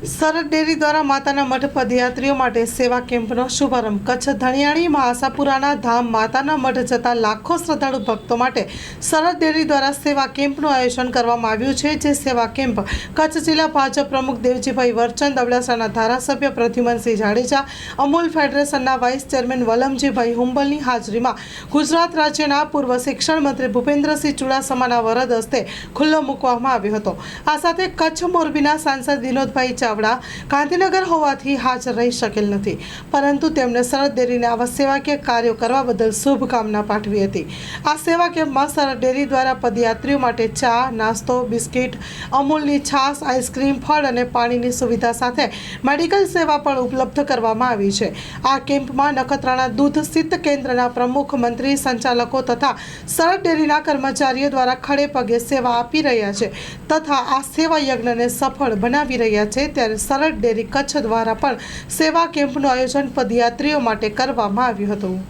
સરહદ ડેરી દ્વારા માતાના મઠ પદયાત્રીઓ માટે સેવા કેમ્પનો શુભારંભ। કચ્છ ધણિયાણીમાં આશાપુરાના ધામ માતાના મઠ જતા લાખો શ્રદ્ધાળુ ભક્તો માટે સરહદ ડેરી દ્વારા સેવા કેમ્પનું આયોજન કરવામાં આવ્યું છે। જે સેવા કેમ્પ કચ્છ જિલ્લા ભાજપ પ્રમુખ દેવજીભાઈ વરચંદ, અબડાસાના ધારાસભ્ય પ્રદ્યુમનસિંહ જાડેજા, અમૂલ ફેડરેશનના વાઇસ ચેરમેન વલમજીભાઈ હુંબલની હાજરીમાં ગુજરાત રાજ્યના પૂર્વ શિક્ષણ મંત્રી ભૂપેન્દ્રસિંહ ચુડાસમાના વરદ હસ્તે ખુલ્લો મૂકવામાં આવ્યો હતો। આ સાથે કચ્છ મોરબીના સાંસદ વિનોદભાઈ ચાવડા ગાંધીનગર હોવાથી હાજર રહી શકેલ નથી, પરંતુ તેમણે સરહદ ડેરીને આવા સેવાકીય કાર્યો કરવા બદલ શુભકામના પાઠવી હતી। આ સેવા કેમ્પમાં સરહદ ડેરી દ્વારા પદયાત્રીઓ માટે ચા, નાસ્તો, બિસ્કિટ, અમૂલની છાશ, આઈસ્ક્રીમ, ફળ અને પાણીની સુવિધા સાથે મેડિકલ સેવા પણ ઉપલબ્ધ કરવામાં આવી છે। આ કેમ્પમાં નખત્રાણા દૂધ શીત કેન્દ્રના પ્રમુખ, મંત્રી, સંચાલકો તથા સરહદ ડેરીના કર્મચારીઓ દ્વારા ખડે પગે સેવા આપી રહ્યા છે તથા આ સેવા યજ્ઞને સફળ બનાવી રહ્યા છે। ત્યારે સરહદ ડેરી કચ્છ દ્વારા પણ સેવા કેમ્પનું આયોજન પદયાત્રીઓ માટે કરવામાં આવ્યું હતું।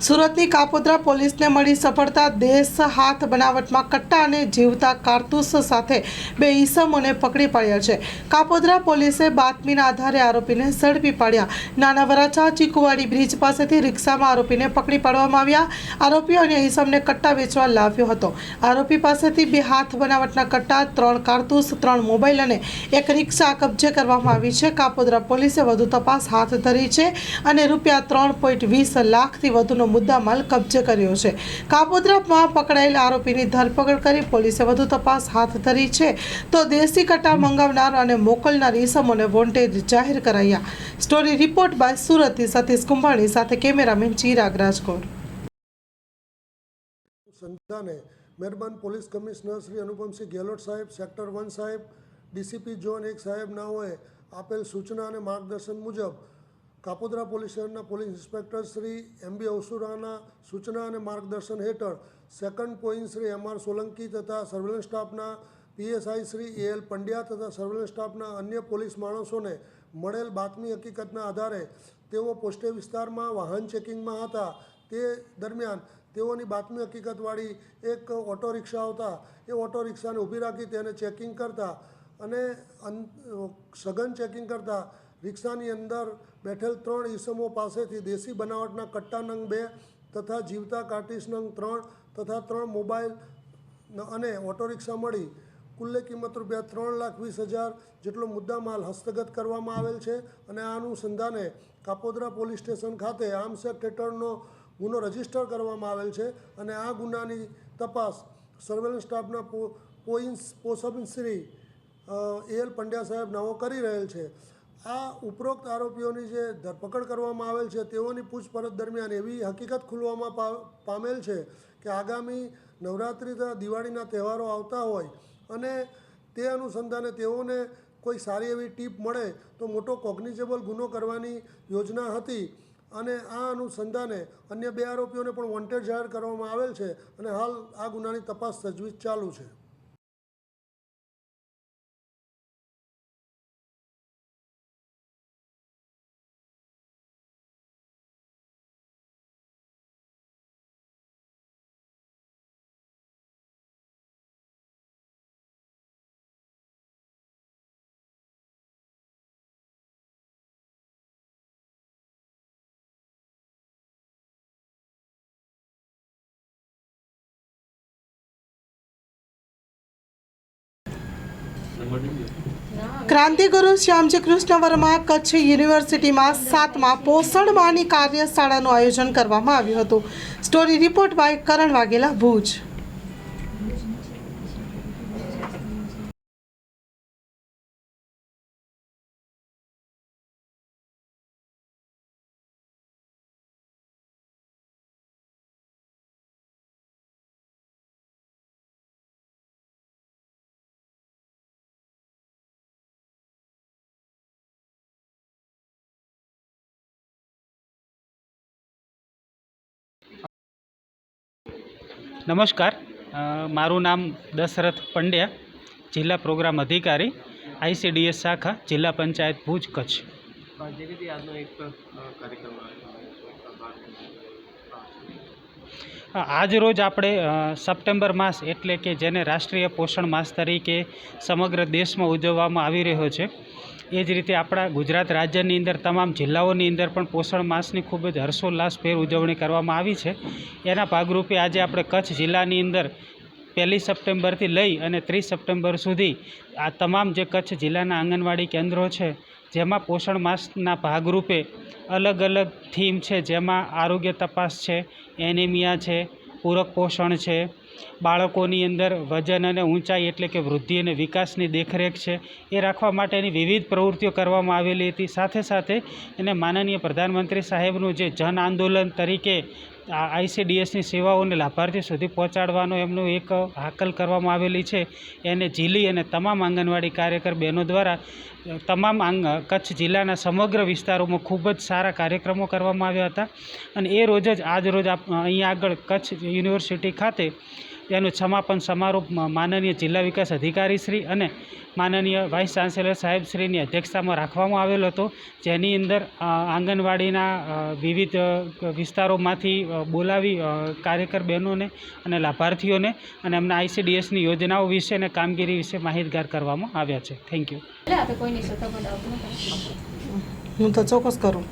સુરતની કાપોદ્રા પોલીસને મળી સફળતા। દેશ હાથ બનાવટમાં કટ્ટા અને જીવતા કારતૂસ સાથે બે ઈસમોને પકડી પાડ્યા છે। કાપોદ્રા પોલીસે બાતમીના આધારે આરોપીને ઝડપી પાડ્યા। નાના વરાછા ચીકુવાડી બ્રિજ પાસેથી રિક્ષામાં આરોપીને પકડી પાડવામાં આવ્યા। આરોપી અન્ય ઈસમને કટ્ટા વેચવા લાવ્યો હતો। આરોપી પાસેથી બે હાથ બનાવટના કટ્ટા, 3 કારતૂસ, 3 મોબાઈલ અને 1 રિક્ષા કબજે કરવામાં આવી છે। કાપોદ્રા પોલીસે વધુ તપાસ હાથ ધરી છે અને રૂપિયા 3.20 લાખથી વધુનો મુદ્દામાલ કબજે કર્યો છે। કાપોદ્રામાં પકડાયેલ આરોપીની ધરપકડ કરી પોલીસે વધુ તપાસ હાથ ધરી છે તો દેશી કટ્ટા મંગાવનાર અને મોકલનાર ઈસમોને વોન્ટેડ જાહેર કરાયા। સ્ટોરી રિપોર્ટ બાય સુરતથી સતીશ કુંભાણી સાથે કેમેરામેન ચિરાગ રાજકોટ। સંસ્થાને મહેરબાન પોલીસ કમિશનર શ્રી અનુપમસિંહ ગેહલોત સાહેબ, સેક્ટર 1 સાહેબ, ડીસીપી ઝોન 1 સાહેબ નાઓએ આપેલ સૂચના અને માર્ગદર્શન મુજબ કાપોદ્રા પોલીસ સ્ટેશનના પોલીસ ઇન્સ્પેક્ટર શ્રી MB અવસુરાના સૂચના અને માર્ગદર્શન હેઠળ second point Shri MR Solanki તથા સર્વેલન્સ સ્ટાફના PSI શ્રી AL પંડ્યા તથા સર્વેલન્સ સ્ટાફના અન્ય પોલીસ માણસોને મળેલ બાતમી હકીકતના આધારે તેઓ પોસ્ટે વિસ્તારમાં વાહન ચેકિંગમાં હતા। તે દરમિયાન તેઓની બાતમી હકીકતવાળી એક ઓટો રિક્ષા આવતા એ ઓટો રિક્ષાને ઊભી રાખી તેને ચેકિંગ કરતા અને સઘન ચેકિંગ કરતા રિક્ષાની અંદર બેઠેલ 3 ઈસમો પાસેથી દેશી બનાવટના કટ્ટા નંગ 2 તથા જીવતા કાર્ટીસ નંગ 3 તથા 3 મોબાઈલ અને ઓટો રિક્ષા મળી કુલ્લે કિંમત રૂપિયા 3,20,000 જેટલો મુદ્દામાલ હસ્તગત કરવામાં આવેલ છે। અને આ અનુસંધાને કાપોદ્રા પોલીસ સ્ટેશન ખાતે આર્મ્સ એક્ટ હેઠળનો ગુનો રજીસ્ટર કરવામાં આવેલ છે અને આ ગુનાની તપાસ સર્વેલન્સ સ્ટાફના પોસબ શ્રી AL પંડ્યા સાહેબ નાઓ કરી રહેલ છે। આ ઉપરોક્ત આરોપીઓની જે ધરપકડ કરવામાં આવેલ છે તેઓની પૂછપરછ દરમિયાન એવી હકીકત ખુલવામાં પામેલ છે કે આગામી નવરાત્રિ તથા દિવાળીના તહેવારો આવતા હોય અને તે અનુસંધાને તેઓને કોઈ સારી એવી ટીપ મળે તો મોટો કોગ્નિઝેબલ ગુનો કરવાની યોજના હતી અને આ અનુસંધાને અન્ય 2 આરોપીઓને પણ વોન્ટેડ જાહેર કરવામાં આવેલ છે અને હાલ આ ગુનાની તપાસ તજવીજ ચાલુ છે। ક્રાંતિગુરુ શ્યામજી કૃષ્ણ વર્મા કચ્છ યુનિવર્સિટીમાં 7મા પોષણ માહની કાર્યશાળાનું આયોજન કરવામાં આવ્યું હતું। સ્ટોરી રિપોર્ટ બાય કરણ વાઘેલા, ભુજ। નમસ્કાર, મારું નામ દશરથ પંડ્યા, જિલ્લા પ્રોગ્રામ અધિકારી, ICDS શાખા, જિલ્લા પંચાયત ભુજ, કચ્છ। આજ રોજ આપણે સપ્ટેમ્બર માસ એટલે કે જેને રાષ્ટ્રીય પોષણ માસ તરીકે સમગ્ર દેશમાં ઉજવવામાં આવી રહ્યો છે, એ જ રીતે આપણા ગુજરાત રાજ્યની અંદર તમામ જિલ્લાઓની અંદર પણ પોષણ માસની ખૂબ જ હર્ષોલ્લાસભેર ઉજવણી કરવામાં આવી છે. એના ભાગરૂપે આજે આપણે કચ્છ જિલ્લાની અંદર 1 સપ્ટેમ્બરથી લઈ અને 30 સપ્ટેમ્બર સુધી આ તમામ જે કચ્છ જિલ્લાના આંગણવાડી કેન્દ્રો છે, જેમાં પોષણ માસના ભાગરૂપે અલગ અલગ થીમ છે, જેમાં આરોગ્ય તપાસ છે, એનિમિયા છે, પૂરક પોષણ છે, બાળકોની અંદર વજન અને ઊંચાઈ એટલે કે વૃદ્ધિ અને વિકાસની દેખરેખ છે, એ રાખવા માટેની વિવિધ પ્રવૃત્તિઓ કરવામાં આવેલી હતી. સાથે સાથે એને માનનીય પ્રધાનમંત્રી સાહેબનું જે જન આંદોલન તરીકે ICDSની સેવાઓને લાભાર્થી સુધી પહોંચાડવાનો એમનું એક હાકલ કરવામાં આવેલી છે, એને ઝીલી અને તમામ આંગણવાડી કાર્યકર બહેનો દ્વારા તમામ કચ્છ જિલ્લાના સમગ્ર વિસ્તારોમાં ખૂબ જ સારા કાર્યક્રમો કરવામાં આવ્યા હતા. અને એ રોજ જ આજ રોજ અહીંયા આગળ કચ્છ યુનિવર્સિટી ખાતે એનું સમાપન સમારોહ માનનીય જિલ્લા વિકાસ અધિકારી શ્રી અને માનનીય વાઇસ ચાન્સેલર સાહેબશ્રીની અધ્યક્ષતામાં રાખવામાં આવેલો હતો, જેની અંદર આંગણવાડીના વિવિધ વિસ્તારોમાંથી બોલાવી કાર્યકર બહેનોને અને લાભાર્થીઓને અને એમના ICDSની યોજનાઓ વિશે અને કામગીરી વિશે માહિતગાર કરવામાં આવ્યા છે. Thank you. હું તો ચોક્કસ કરું.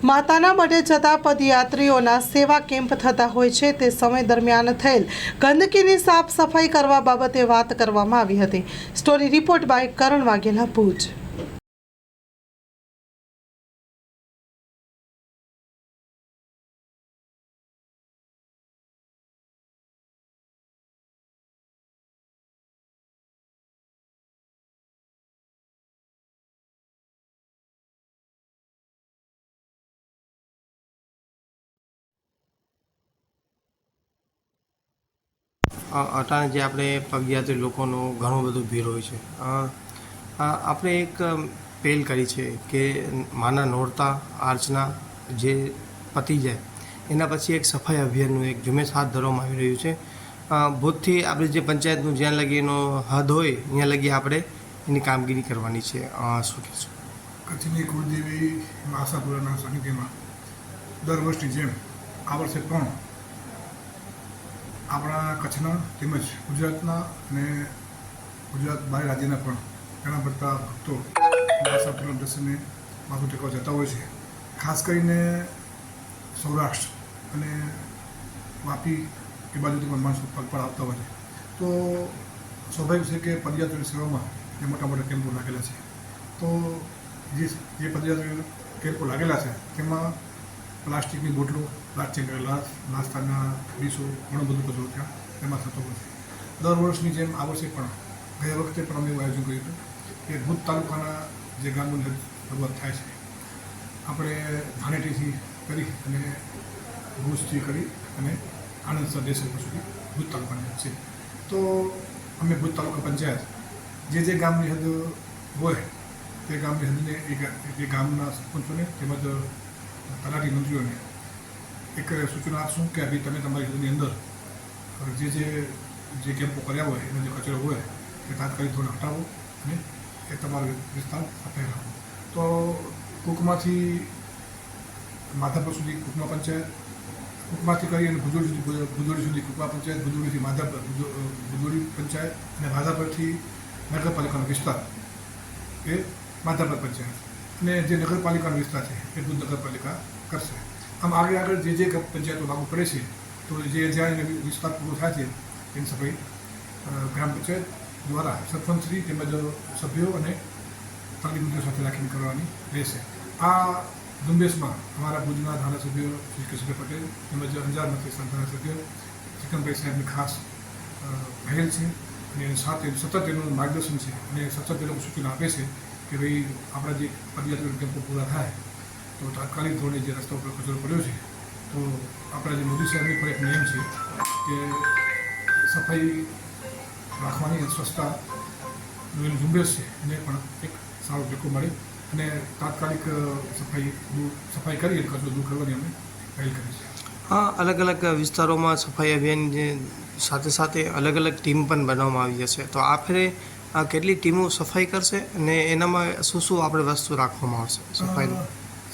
માતાના મઢે જતા પદયાત્રીઓના સેવા કેમ્પ થતા હોય છે, તે સમય દરમિયાન થયેલ ગંદકીની સાફ સફાઈ કરવા બાબતે વાત કરવામાં આવી હતી. સ્ટોરી રિપોર્ટ બાય કરણ વાઘેલા, ભુજ. અટાણે જે આપણે પગયાત્રી લોકોનું ઘણું બધું ભીડ હોય છે. આપણે એક પહેલ કરી છે કે માના નોરતા આર્ચના જે પતી જાય એના પછી એક સફાઈ અભિયાનનું એક ઝુંબેશ હાથ ધરવામાં આવી રહ્યું છે. ભૂતથી આપણે જે પંચાયતનું જ્યાં લગી એનો હદ હોય ત્યાં લગી આપણે એની કામગીરી કરવાની છે. શું કહેશું? કચ્છની કુળદેવી આશાપુરાના સાનિધ્યમાં દર વર્ષની જેમ આ વર્ષે પણ આપણા કચ્છના તેમજ ગુજરાતના અને ગુજરાત બહાર રાજ્યના પણ ઘણા બધા ભક્તો આશાપુરાના દર્શને માથું ટેકવા જતા હોય છે. ખાસ કરીને સૌરાષ્ટ્ર અને વાપી એ બાજુથી પણ માણસો પગપાળા આવતા હોય છે. તો સ્વાભાવિક છે કે પદયાત્રી સેવામાં જે મોટા મોટા કેમ્પો લાગેલા છે, તો જે પદયાત્રી કેમ્પો લાગેલા છે તેમાં પ્લાસ્ટિકની બોટલો, પ્લાસ્ટિકના ગ્લાસ, નાસ્તાના ડીશો, ઘણું બધું કચરો ત્યાં એમાં થતો હોય છે. દર વર્ષની જેમ આ વર્ષે પણ ગયા વખતે પણ અમે એવું આયોજન કર્યું હતું કે ભુજ તાલુકાના જે ગામોની શરૂઆત થાય છે, આપણે ધાણેટીથી કરી અને ભુજથી કરી અને આણંદ દેશેશ્વર સુધી ભુજ તાલુકાની છે. તો અમે ભુજ તાલુકા પંચાયત જે ગામની હદ હોય તે ગામની હદને એ ગામના સરપંચોને તેમજ તલાટી મંત્રીઓને એક સૂચના આપશું કે અભી તમે તમારી હદની અંદર જે કેમ્પો કર્યા હોય એનો જે કચરો હોય એ તાત્કાલિક થોડો હટાવો અને એ તમારો વિસ્તાર સફાઈ રાખો. તો કુકમાંથી માધાપર સુધી કુકમા પંચાયત, કુકમાથી કરી અને ભુજોડી સુધી કુકમા પંચાયત, ભુજોડીથી માધાપર ભુજોડી પંચાયત અને માધાપરથી નગરપાલિકાનો વિસ્તાર એ માધાપર પંચાયત અને જે નગરપાલિકાનો વિસ્તાર છે એ ભુજ નગરપાલિકા કરશે. આમ આગળ જે પંચાયતો લાગુ પડે છે તો જ્યાં એને વિસ્તાર પૂરો થાય છે એની સફાઈ ગ્રામ પંચાયત દ્વારા સરપંચશ્રી તેમજ સભ્યો અને તલાટી મંત્રીઓ સાથે રાખીને કરવાની રહેશે. આ ઝુંબેશમાં અમારા ભુજના ધારાસભ્ય શ્રી કેશુભાઈ પટેલ તેમજ અંજારમાંથી ધારાસભ્ય ચિકનભાઈ સાહેબની ખાસ પહેલ છે અને સાથે સતત એનું માર્ગદર્શન છે અને સતત એ લોકો સૂચના આપે છે કે ભાઈ આપણા જે પદયાત્રી કેમ્પો પૂરા થાય તો તાત્કાલિક ધોરણે જે રસ્તા ઉપર કચરો પડ્યો છે તો આપણા જે મોદી સાહેબની પણ એક નિયમ છે કે સફાઈ રાખવાની સ્વચ્છતાનું એનું ઝુંબેશ છે એને પણ એક સારો ટેકો મળે અને તાત્કાલિક સફાઈ કરી અને કચરો દૂર કરવાની અમે પહેલ કરી છે. હા, અલગ અલગ વિસ્તારોમાં સફાઈ અભિયાન સાથે સાથે અલગ અલગ ટીમ પણ બનાવવામાં આવી હશે. તો આ ફેરે કેટલી ટીમો સફાઈ કરશે અને એનામાં શું શું આપણે વસ્તુ રાખવામાં આવશે સફાઈનું?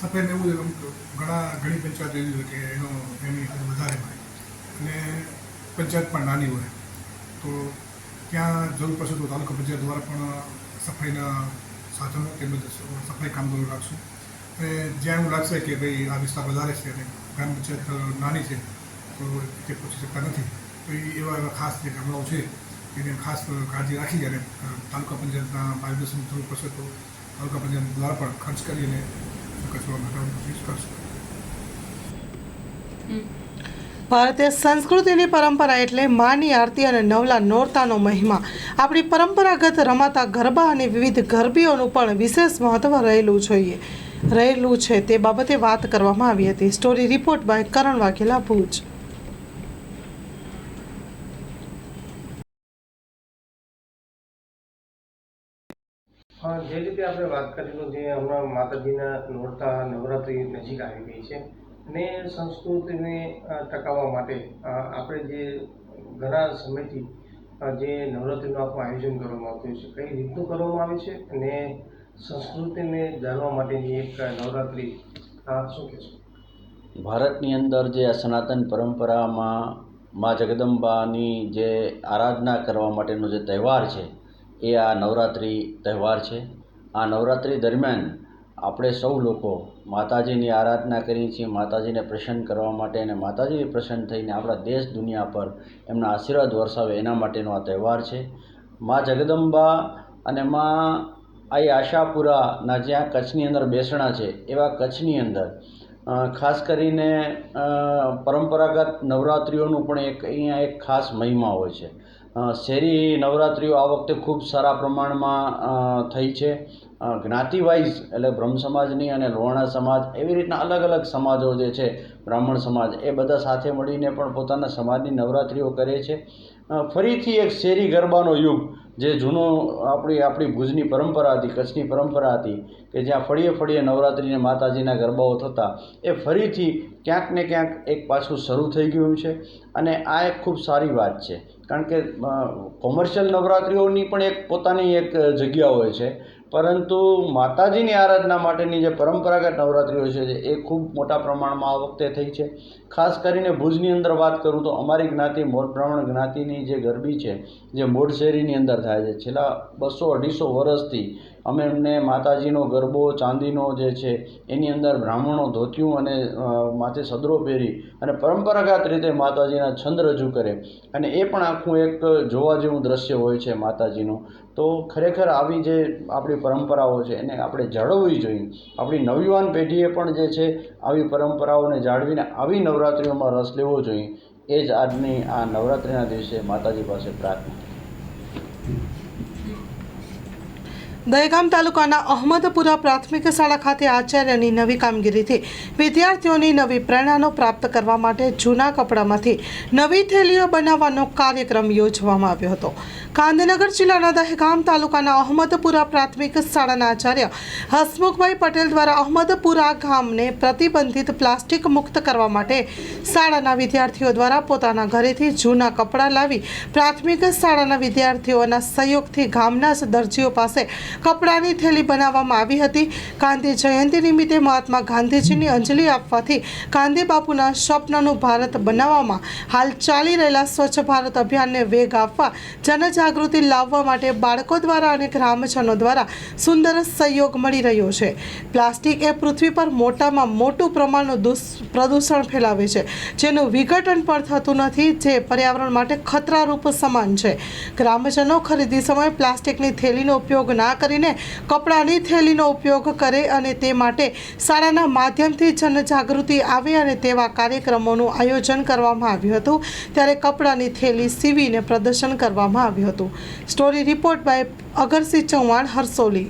સફાઈને એવું છે અમુક ઘણી પંચાયત એવી હોય કે એની હદ વધારે હોય અને પંચાયત પણ નાની હોય તો ત્યાં જરૂર પડશે તો તાલુકા પંચાયત દ્વારા પણ સફાઈના સાધનો તેમજ સફાઈ કામદારો રાખશું અને જ્યાં એવું લાગશે કે ભાઈ આ વિસ્તાર વધારે છે અને ગ્રામ પંચાયત નાની છે તો તે પહોંચી શકતા નથી તો એવા ખાસ જે ગામડાઓ છે એને ખાસ કાળજી રાખી અને તાલુકા પંચાયતના માર્ગદર્શન જરૂર પડશે તો તાલુકા પંચાયત દ્વારા પણ ખર્ચ કરીને કચરો હટાવવાની કોશિશ કરશું. ભારતીય સંસ્કૃતિની પરંપરા એટલે માની આરતી અને નવલા નોરતાનો મહિમા. આપણી પરંપરાગત રમાતા ગરબા અને વિવિધ ગરબીઓનું પણ વિશેષ મહત્વ રહેલું છે તે બાબતે વાત કરવામાં આવી હતી. સ્ટોરી રિપોર્ટ બાય કરણ વાઘેલા, ભુજ. જે રીતે આપણે વાત કરીશું જે હમણાં માતાજીના નોરતા નવરાત્રિ નજીક આવી ગઈ છે અને સંસ્કૃતિને ટકાવવા માટે આપણે જે ઘણા સમયથી જે નવરાત્રિનું આખું આયોજન કરવામાં આવતું છે કઈ રીતનું કરવામાં આવે છે અને સંસ્કૃતિને જાણવા માટેની એક નવરાત્રિ શું કહેશો? ભારતની અંદર જે સનાતન પરંપરામાં મા જગદંબાની જે આરાધના કરવા માટેનો જે તહેવાર છે એ આ નવરાત્રિ તહેવાર છે. આ નવરાત્રિ દરમિયાન આપણે સૌ લોકો માતાજીની આરાધના કરીએ છીએ, માતાજીને પ્રસન્ન કરવા માટે અને માતાજી પ્રસન્ન થઈને આપણા દેશ દુનિયા પર એમના આશીર્વાદ વરસાવે એના માટેનો આ તહેવાર છે. મા જગદંબા અને મા આશાપુરાના જ્યાં કચ્છની અંદર બેસણા છે એવા કચ્છની અંદર ખાસ કરીને પરંપરાગત નવરાત્રિઓનું પણ અહીંયા એક ખાસ મહિમા હોય છે. શેરી નવરાત્રિઓ આ વખતે ખૂબ સારા પ્રમાણમાં થઈ છે. જ્ઞાતિ વાઇઝ એટલે બ્રહ્મ સમાજની અને લોહાણા સમાજ એવી રીતના અલગ અલગ સમાજો જે છે, બ્રાહ્મણ સમાજ એ બધા સાથે મળીને પણ પોતાના સમાજની નવરાત્રિઓ કરે છે. ફરીથી એક શેરી ગરબાનો યુગ જે જૂનો આપણી ભુજની પરંપરા હતી, કચ્છની પરંપરા હતી કે જ્યાં ફળીએ ફળીએ નવરાત્રિને માતાજીના ગરબાઓ થતા એ ફરીથી ક્યાંક ને ક્યાંક એક પાછું શરૂ થઈ ગયું છે અને આ એક ખૂબ સારી વાત છે. કારણ કે કોમર્શિયલ નવરાત્રિઓની પણ એક પોતાની એક જગ્યા હોય છે, પરંતુ માતાજીની આરાધના માટેની જે પરંપરાગત નવરાત્રિઓ છે એ ખૂબ મોટા પ્રમાણમાં આ વખતે થઈ છે. ખાસ કરીને ભુજની અંદર વાત કરું તો અમારી જ્ઞાતિ મોડ બ્રાહ્મણ જ્ઞાતિની જે ગરબી છે જે મોડ શેરીની અંદર થાય છે, છેલ્લા 200-250 વર્ષથી અમે એમને માતાજીનો ગરબો ચાંદીનો જે છે એની અંદર બ્રાહ્મણો ધોતિયું અને માથે સદરો પહેરી અને પરંપરાગત રીતે માતાજીના છંદ રજૂ કરે અને એ પણ આખું એક જોવા જેવું દ્રશ્ય હોય છે માતાજીનું. તો ખરેખર આવી જે આપણી પરંપરાઓ છે એને આપણે જાળવવી જોઈએ. આપણી નવયુવાન પેઢીએ પણ જે છે આવી પરંપરાઓને જાળવીને આવી નવરાત્રિઓમાં રસ લેવો જોઈએ. એ જ આજની આ નવરાત્રિના દિવસે માતાજી પાસે પ્રાર્થના. દહેગામ તાલુકાના અહમદપુરા પ્રાથમિક શાળા ખાતે આચાર્યની નવી કામગીરીથી વિદ્યાર્થીઓની નવી પ્રેરણાનો પ્રાપ્ત કરવા માટે જૂના કપડામાંથી નવી થેલીઓ બનાવવાનો કાર્યક્રમ યોજવામાં આવ્યો હતો. ગાંધીનગર જિલ્લાના દહેગામ તાલુકાના અહમદપુરા પ્રાથમિક શાળાના આચાર્ય હસમુખભાઈ પટેલ દ્વારા અહમદપુરા ગામને પ્રતિબંધિત પ્લાસ્ટિક મુક્ત કરવા માટે શાળાના વિદ્યાર્થીઓ દ્વારા પોતાના ઘરેથી જૂના કપડાં લાવી પ્રાથમિક શાળાના વિદ્યાર્થીઓના સહયોગથી ગામના દરજીઓ પાસે કપડાની થેલી બનાવવામાં આવી હતી. ગાંધી જયંતિ નિમિત્તે મહાત્મા ગાંધીજીની અંજલિ આપવાથી ગાંધી બાપુના સ્વપ્નનું ભારત બનાવવામાં હાલ ચાલી રહેલા સ્વચ્છ ભારત અભિયાનને વેગ આપવા જનજાગૃતિ લાવવા માટે બાળકો દ્વારા અને ગ્રામજનો દ્વારા સુંદર સહયોગ મળી રહ્યો છે. પ્લાસ્ટિક એ પૃથ્વી પર મોટામાં મોટું પ્રમાણનું પ્રદૂષણ ફેલાવે છે, જેનું વિઘટન પણ થતું નથી, જે પર્યાવરણ માટે ખતરારૂપ સમાન છે. ગ્રામજનો ખરીદી સમયે પ્લાસ્ટિકની થેલીનો ઉપયોગ ના કરીને કપડાની થેલીનો ઉપયોગ કરે અને તે માટે શાળાના માધ્યમથી જનજાગૃતિ આવે અને તેવા કાર્યક્રમોનું આયોજન કરવામાં આવ્યું હતું. ત્યારે કપડાની થેલી સીવીને પ્રદર્શન કરવામાં આવ્યું હતું. Story report by Agarsinh Chauhan, Harsoli.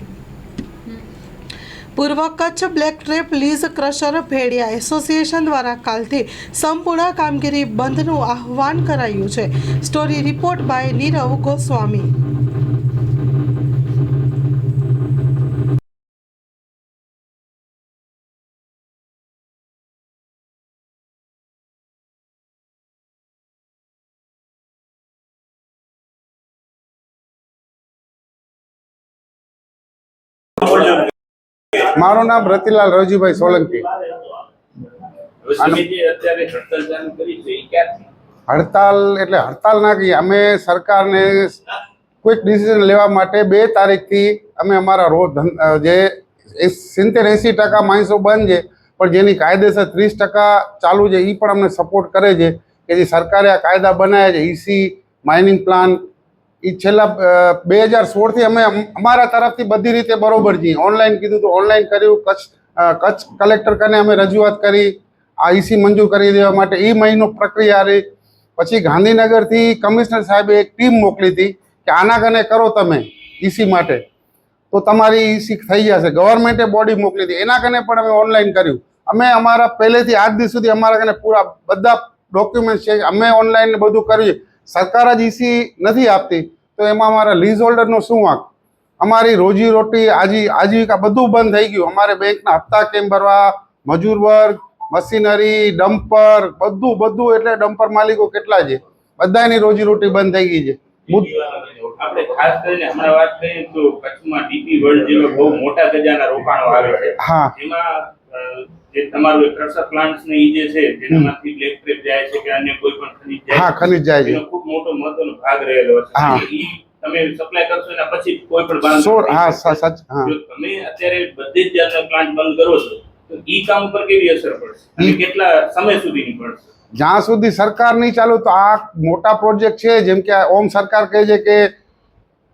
પૂર્વ Kutch black trap lease crusher ભેડિયા એસોસિએશન દ્વારા કાલથી સંપૂર્ણ કામગીરી બંધનું આહવાન કરાયું છે. Story report by Nirav Goswami. મારું નામ રતિલાલ રવજીભાઈ સોલંકી. હડતાલ એટલે હડતાલ ના કહીએ, અમે સરકારને કોઈક ડિસિઝન લેવા માટે 2 તારીખથી અમે અમારા રોજ જે 70-80% માણસો બંધ છે, પણ જેની કાયદેસર 30% ચાલુ છે, એ પણ અમને સપોર્ટ કરે છે કે જે સરકારે આ કાયદા બનાવ્યા છે ઈસી માઇનિંગ પ્લાન, એ છેલ્લા 2016થી અમે અમારા તરફથી બધી રીતે બરોબર છીએ. ઓનલાઈન કીધું તો ઓનલાઈન કર્યું, કચ્છ કલેક્ટર કને અમે રજૂઆત કરી આ ઈસી મંજૂર કરી દેવા માટે. એ મહિનો પ્રક્રિયા રહી. પછી ગાંધીનગરથી કમિશનર સાહેબે એક ટીમ મોકલી હતી કે આના કને કરો તમે ઈસી માટે તો તમારી ઈસી થઈ જશે. ગવર્મેન્ટે બોડી મોકલી હતી, એના કને પણ અમે ઓનલાઈન કર્યું. અમે અમારા પહેલેથી આજ દિવસ સુધી અમારા કને પૂરા બધા ડોક્યુમેન્ટ છે, અમે ઓનલાઈન બધું કર્યું. સરકાર જ ઈસી નથી આપતી તો એમાં અમારા લીઝ હોલ્ડરનો શું વાંક? અમારી રોજીરોટી આજીવિકા બધું બંધ થઈ ગયું. અમારે બેંકના હપ્તા કેમ ભરવા, મજૂર વર્ગ, મશીનરી, ડમ્પર બધું એટલે ડમ્પર માલિકો કેટલા છે, બધાની રોજીરોટી બંધ થઈ ગઈ છે. આપણે ખાસ કરીને હમણાં વાત કરીએ તો કચ્છમાં ડીપી વર્લ્ડ જેવા બહુ મોટા ગજાના રોકાણો આવે છે. હા, જેમાં જે તમારું ક્રશર પ્લાન્ટ્સ ને ઈ જે છે જેનામાંથી બ્લેક ટ્રેપ જાય છે કે અન્ય કોઈ પણ ખનીજ જાય હા, ખનીજ જાય છે. એનો ખૂબ મોટો મહત્વનો ભાગ રહેલો છે. હા. ઈ તમે સપ્લાય કરશો એના પછી કોઈ પણ બાંધકામ હા, સચ હા. જો તમે અત્યારે બધી જ જાતના પ્લાન્ટ બંધ કરો છો તો ઈ કામ ઉપર કેવી અસર પડશે અને કેટલા સમય સુધીની પડશે? જ્યાં સુધી સરકાર નહીં ચાલુ તો આ મોટા પ્રોજેક્ટ છે, જેમ કે ઓમ સરકાર કહે છે કે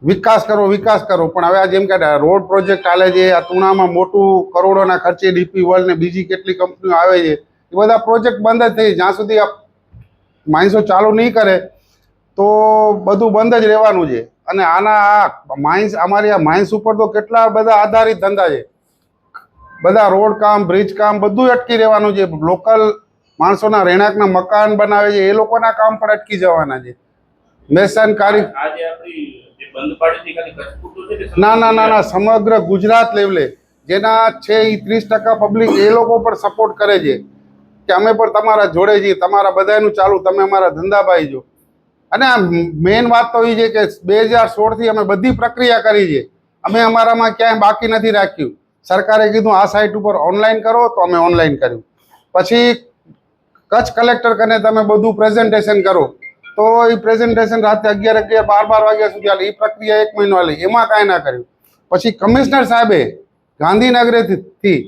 વિકાસ કરો, પણ હવે આ જેમ કે રોડ પ્રોજેક્ટ ચાલે છે, આ તુણામાં મોટું કરોડોના ખર્ચે ડીપી વર્લ્ડ ને બીજી કેટલી કંપનીઓ આવે છે, એ બધા પ્રોજેક્ટ બંધ જ થઈ. જ્યાં સુધી આ માણસો ચાલુ નહીં કરે તો બધું બંધ જ રહેવાનું છે. અને આના આ માઇન્સ, અમારી આ માઇન્સ ઉપર તો કેટલા બધા આધારિત ધંધા છે. બધા રોડ કામ, બ્રિજ કામ બધું અટકી રહેવાનું છે. લોકલ માણસોના રહેણાંકના મકાન બનાવે છે, એ લોકોના કામ પણ અટકી જવાના છે. મેસન કારી આજે આપણી જે બંધ પાડી છે ખાલી કચ્છ પૂરતું છે કે ના, સમગ્ર ગુજરાત લેવલે જેના છે એ 30% પબ્લિક એ લોકો પણ સપોર્ટ કરે છે કે અમે પણ તમારા જોડે છીએ, તમારા બધાનું ચાલુ, તમે અમારા ધંધાભાઈ છો. અને આ મેઇન વાત તો એ છે કે 2016થી અમે બધી પ્રક્રિયા કરી છે, અમે અમારામાં ક્યાંય બાકી નથી રાખ્યું. સરકારે કીધું આ સાઇટ ઉપર ઓનલાઈન કરો તો અમે ઓનલાઈન કર્યું. પછી કચ્છ કલેક્ટર કને તમે બધું પ્રેઝન્ટેશન કરો તો એ પ્રેઝન્ટેશન રાતે 11-12 વાગ્યા સુધી હાલે. એ પ્રક્રિયા 1 મહિનો હાલી, એમાં કાંઈ ના કર્યું. પછી કમિશનર સાહેબે ગાંધીનગરથી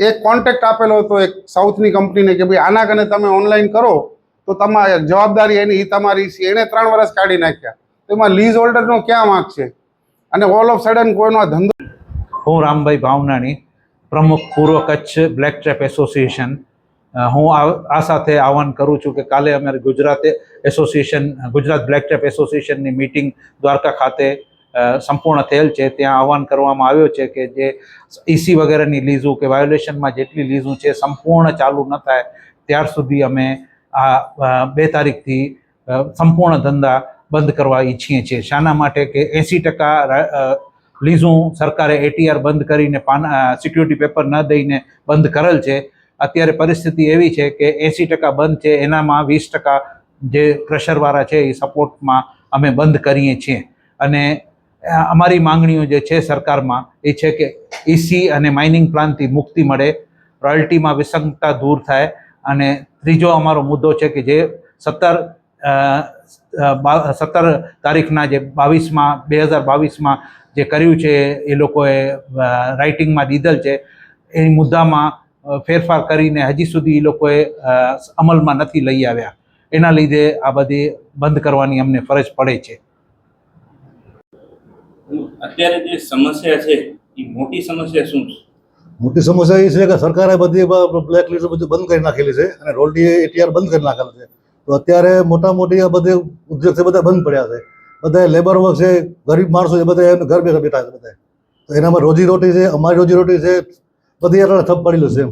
એક કોન્ટેક્ટ આપેલો હતો એક સાઉથની કંપનીને કે ભાઈ આના કને તમે ઓનલાઈન કરો તો તમારી જવાબદારી એની, એ તમારી. એણે 3 વર્ષ કાઢી નાખ્યા. તો એમાં લીઝ હોલ્ડરનો ક્યાં વાંક છે? અને ઓલ ઓફ સડન કોઈનો આ ધંધો. હું રામભાઈ ભાવનાણી, પ્રમુખ પૂર્વ કચ્છ બ્લેક ટ્રેપ એસોસિએશન. હું આ સાથે આહવાન કરું છું કે કાલે અમારી ગુજરાત બ્લેક ટ્રેપ એસોસિએશનની મિટિંગ દ્વારકા ખાતે સંપૂર્ણ થયેલ છે. ત્યાં આહવાન કરવામાં આવ્યો છે કે જે ઈસી વગેરેની લીઝું કે વાયોલેશનમાં જેટલી લીઝું છે સંપૂર્ણ ચાલુ ન થાય ત્યાર સુધી અમે આ 2 તારીખથી સંપૂર્ણ ધંધા બંધ કરવા ઈચ્છીએ છીએ. શાના માટે કે 80% લીઝું સરકારે ATR બંધ કરીને સિક્યુરિટી પેપર ન દઈને બંધ કરેલ છે. અત્યારે પરિસ્થિતિ એવી છે કે 80% બંધ છે, એનામાં 20% જે ક્રશરવાળા છે એ સપોર્ટમાં અમે બંધ કરીએ છીએ. અને અમારી માંગણીઓ જે છે સરકારમાં એ છે કે ઈસી અને માઇનિંગ પ્લાનથી મુક્તિ મળે, રોયલ્ટીમાં વિસંગતતા દૂર થાય. અને ત્રીજો અમારો મુદ્દો છે કે જે 17 તારીખના જે 2022માં જે કર્યું છે એ લોકોએ રાઇટિંગમાં દીધેલ છે, એ મુદ્દામાં ફેરફાર કરીને હજી સુધી એ લોકોએ અમલમાં નથી લઈ આવ્યા. એના લીધે આ બધી બંધ કરવાની અમને ફરજ પડે છે. અત્યારે જે સમસ્યા છે એ મોટી સમસ્યા શું છે? મોટી સમસ્યા એ છે કે સરકારે બધી બ્લેક લિસ્ટ બધું બંધ કરી નાખેલી છે અને રોલ્ટી ATR બંધ કરી નાખેલા છે. તો અત્યારે મોટી આ બધે ઉદ્યોગ છે બધા બંધ પડ્યા છે. બધા લેબર વર્ક છે, ગરીબ માણસો છે, બધા ઘર બેઠા છે બધા. તો એનામાં રોજીરોટી છે, અમારી રોજીરોટી છે, બધી અત્યારે ઠપ પડેલું છે.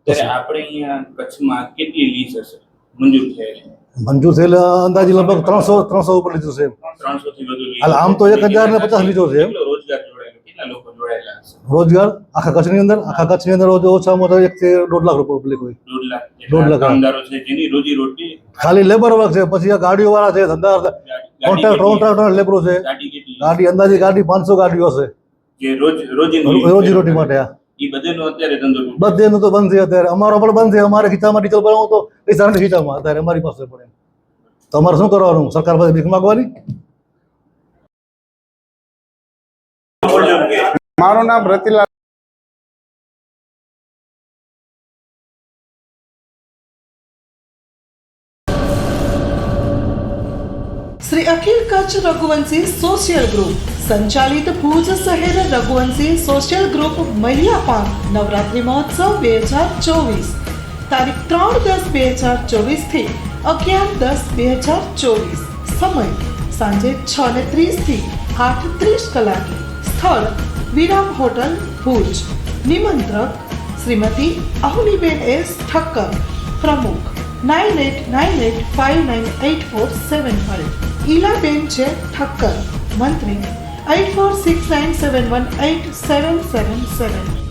ત્યારે આપણે અહીંયા કચ્છમાં કેટલી લીઝ હશે મંજૂર થયેલી? મંજૂર થયેલા અંદાજે લગભગ 300 ઉપર લીધું છે. 300 થી વધુ લીઝ. હાલ આમ તો 1050 લીધો છે. કેટલો રોજગાર જોડાયેલો, કેટલા લોકો જોડાયેલા હશે? રોજગાર આખા કચ્છની અંદર ઓછામાં ઓછા 1 થી 1.5 લાખ રૂપિયા પબ્લિક હોય. 1.5 લાખ કામદારો છે જેની રોજીરોટી ખાલી લેબર વર્ક છે. પછી આ ગાડીઓ વાળા છે, ધંધા કોન્ટ્રાક્ટર લેબરો છે. ગાડી કેટલી? ગાડી અંદાજે 500 ગાડીઓ હશે જે રોજીરોટી રોજીરોટી માટે. એ બધેનો અત્યારે ધંધો તૂટે. બધેનું તો બંધ છે અત્યારે, અમારો પણ બંધ છે. અમારે ખીચામાં ડીઝલ ભરાવું તો પૈસા નથી ખીચામાં અત્યારે અમારી પાસે પડે. તો અમારે શું કરવાનું? સરકાર પાસે ભીખ માગવાની? બોલજો કે મારું નામ રતિલાલ. શ્રી અખિલ કચ્છ રઘુવંશી સોશિયલ ગ્રુપ સંચાલિત ભુજ શહેર રઘુવંશી સોશિયલ ગ્રુપ મહિલા નવરાત્રિ મહોત્સવ 2024 તારીખ 3/10/2024 થી 11/10/2024. સમય સાંજે 6:30 થી 8:30 કલાકે. સ્થળ વિરામ હોટલ ભુજ. નિમંત્રક શ્રીમતી અહુનીબેન એસ ઠક્કર. પ્રમુખ 9898598475. ઈલાબેન છે ઠક્કર. મંત્રી 8469718777.